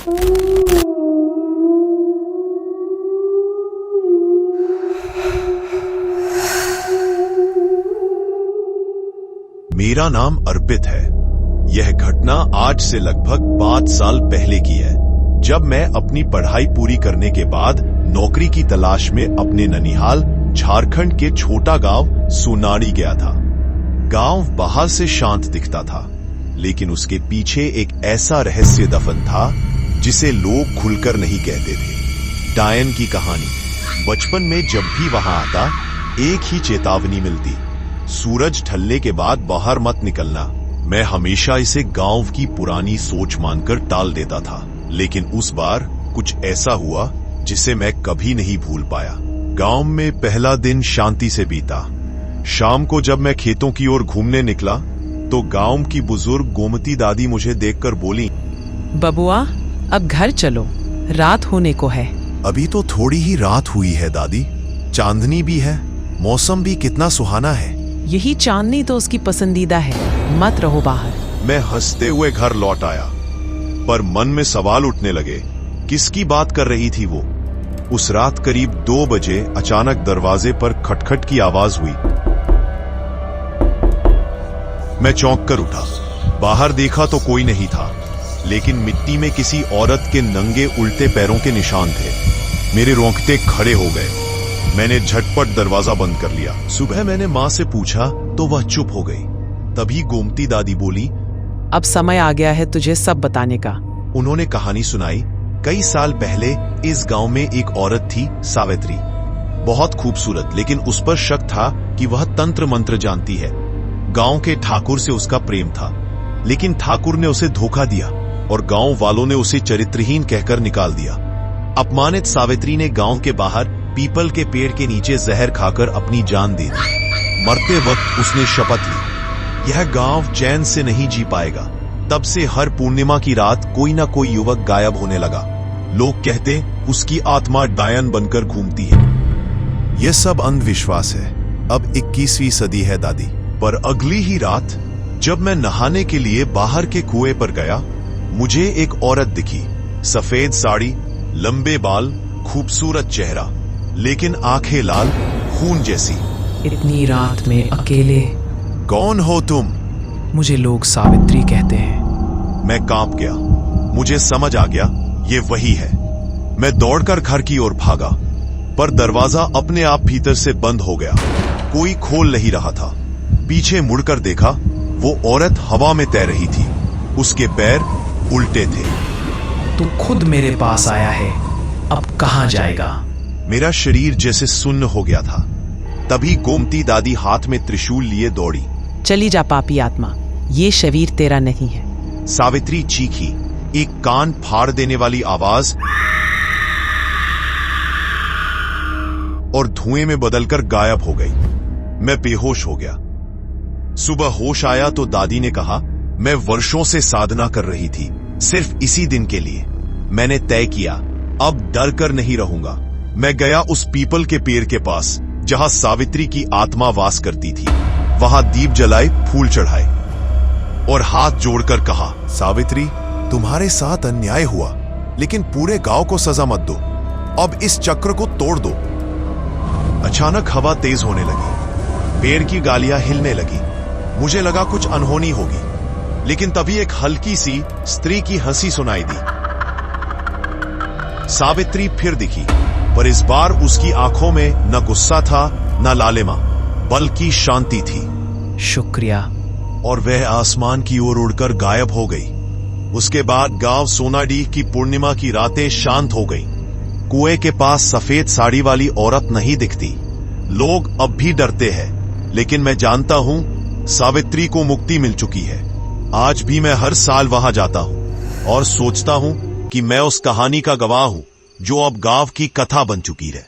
मेरा नाम अर्पित है। यह घटना आज से लगभग 5 साल पहले की है, जब मैं अपनी पढ़ाई पूरी करने के बाद नौकरी की तलाश में अपने ननिहाल झारखंड के छोटा गांव सोनाड़ी गया था। गांव बाहर से शांत दिखता था, लेकिन उसके पीछे एक ऐसा रहस्य दफन था जिसे लोग खुलकर नहीं कहते थे। डायन की कहानी। बचपन में जब भी वहां आता, एक ही चेतावनी मिलती, सूरज ढलने के बाद बाहर मत निकलना। मैं हमेशा इसे गांव की पुरानी सोच मानकर टाल देता था, लेकिन उस बार कुछ ऐसा हुआ जिसे मैं कभी नहीं भूल पाया। गांव में पहला दिन शांति से बीता। शाम को जब मैं खेतों की ओर घूमने निकला तो गांव की बुजुर्ग गोमती दादी मुझे देखकर बोली, बबुआ, अब घर चलो, रात होने को है। अभी तो थोड़ी ही रात हुई है दादी, चांदनी भी है, मौसम भी कितना सुहाना है। यही चांदनी तो उसकी पसंदीदा है, मत रहो बाहर। मैं हंसते हुए घर लौट आया, पर मन में सवाल उठने लगे, किसकी बात कर रही थी वो। उस रात करीब 2 बजे अचानक दरवाजे पर खटखट की आवाज हुई। मैं चौंक कर उठा। बाहर देखा तो कोई नहीं था, लेकिन मिट्टी में किसी औरत के नंगे उल्टे पैरों के निशान थे। मेरे रोंगटे खड़े हो गए। मैंने झटपट दरवाजा बंद कर लिया। सुबह मैंने माँ से पूछा तो वह चुप हो गई। तभी गोमती दादी बोली, अब समय आ गया है तुझे सब बताने का। उन्होंने कहानी सुनाई। कई साल पहले इस गांव में एक औरत थी, सावित्री। बहुत खूबसूरत, लेकिन उस पर शक था कि वह तंत्र मंत्र जानती है। गांव के ठाकुर से उसका प्रेम था, लेकिन ठाकुर ने उसे धोखा दिया और गांव वालों ने उसे चरित्रहीन कहकर निकाल दिया। अपमानित सावित्री ने गांव के बाहर पीपल के पेड़ के नीचे जहर खाकर अपनी जान दे दी। मरते वक्त उसने शपथ ली, यह गांव चैन से नहीं जी पाएगा। तब से हर पूर्णिमा की रात कोई ना कोई युवक गायब होने लगा। लोग कहते उसकी आत्मा डायन बनकर घूमती है। यह सब अंधविश्वास है। अब 21वीं सदी है दादी। पर अगली ही रात जब मैं नहाने के लिए बाहर के कुएं पर गया, मुझे एक औरत दिखी। सफेद साड़ी, लंबे बाल, खूबसूरत चेहरा, लेकिन आंखें लाल, खून जैसी। इतनी रात में अकेले? कौन हो तुम? मुझे लोग सावित्री कहते हैं। मैं कांप गया। मुझे समझ आ गया ये वही है। मैं दौड़कर घर की ओर भागा, पर दरवाजा अपने आप भीतर से बंद हो गया। कोई खोल नहीं रहा था। पीछे मुड़कर देखा, वो औरत हवा में तैर रही थी। उसके पैर उल्टे थे। तू खुद मेरे पास आया है, अब कहां जाएगा? मेरा शरीर जैसे सुन्न हो गया था। तभी गोमती दादी हाथ में त्रिशूल लिए दौड़ी। चली जा पापी आत्मा, ये शरीर तेरा नहीं है। सावित्री चीखी। एक कान फाड़ देने वाली आवाज और धुएं में बदलकर गायब हो गई। मैं बेहोश हो गया। सुबह होश आया तो दादी ने कहा, मैं वर्षों से साधना कर रही थी, सिर्फ इसी दिन के लिए। मैंने तय किया, अब डर कर नहीं रहूंगा। मैं गया उस पीपल के पेड़ के पास जहां सावित्री की आत्मा वास करती थी। वहां दीप जलाए, फूल चढ़ाए और हाथ जोड़कर कहा, सावित्री, तुम्हारे साथ अन्याय हुआ, लेकिन पूरे गांव को सजा मत दो। अब इस चक्र को तोड़ दो। अचानक हवा तेज होने लगी। पेड़ की डालियां हिलने लगी। मुझे लगा कुछ अनहोनी होगी, लेकिन तभी एक हल्की सी स्त्री की हंसी सुनाई दी। सावित्री फिर दिखी, पर इस बार उसकी आंखों में न गुस्सा था न लालिमा, बल्कि शांति थी। शुक्रिया। और वह आसमान की ओर उड़कर गायब हो गई। उसके बाद गांव सोनाडी की पूर्णिमा की रातें शांत हो गईं। कुएं के पास सफेद साड़ी वाली औरत नहीं दिखती। लोग अब भी डरते हैं, लेकिन मैं जानता हूं सावित्री को मुक्ति मिल चुकी है। आज भी मैं हर साल वहां जाता हूं और सोचता हूं कि मैं उस कहानी का गवाह हूं जो अब गांव की कथा बन चुकी है।